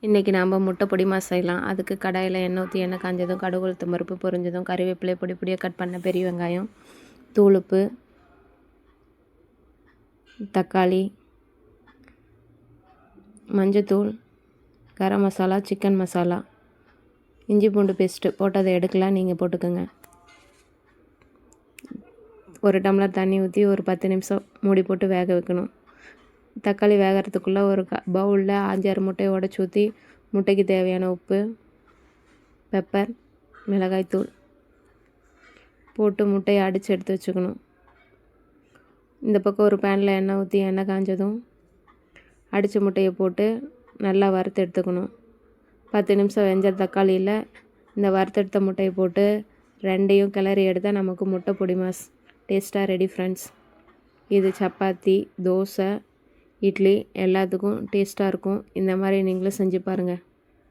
இன்றைக்கி நாம் முட்டை பொடி மாஸ் செய்யலாம். அதுக்கு கடாயில் எண்ணெய் ஊற்றி எண்ணெய் காஞ்சதும் கடுகு உளுத்தம் பருப்பு பொரிஞ்சதும் கறிவேப்பிலை பொடி பொடியாக கட் பண்ண பெரிய வெங்காயம், தூளுப்பு, தக்காளி, மஞ்சத்தூள், கரம் மசாலா, சிக்கன் மசாலா, இஞ்சி பூண்டு பேஸ்ட்டு போட்டதை எடுக்கலாம், நீங்கள் போட்டுக்கோங்க. ஒரு டம்ளர் தண்ணி ஊற்றி ஒரு 10 நிமிஷம் மூடி போட்டு வேக வைக்கணும். தக்காளி வேகிறதுக்குள்ளே ஒரு பவுலில் 5-6 முட்டையை உடச்சி ஊற்றி முட்டைக்கு தேவையான உப்பு, பெப்பர், மிளகாய்த்தூள் போட்டு முட்டையை அடித்து எடுத்து வச்சுக்கணும். இந்த பக்கம் ஒரு பேனில் எண்ணெய் ஊற்றி எண்ணெய் காஞ்சதும் அடித்த முட்டையை போட்டு நல்லா வறுத்து எடுத்துக்கணும். 10 நிமிஷம் வெஞ்ச தக்காளியில் இந்த வறுத்தெடுத்த முட்டையை போட்டு ரெண்டையும் கிளறி எடுத்தால் நமக்கு முட்டை பொடி மாஸ் டேஸ்ட்டாக ரெடி ஃப்ரெண்ட்ஸ். இது சப்பாத்தி, தோசை, இட்லி எல்லாத்துக்கும் டேஸ்ட்டாக இருக்கும். இந்த மாதிரி நீங்களும் செஞ்சு பாருங்கள்.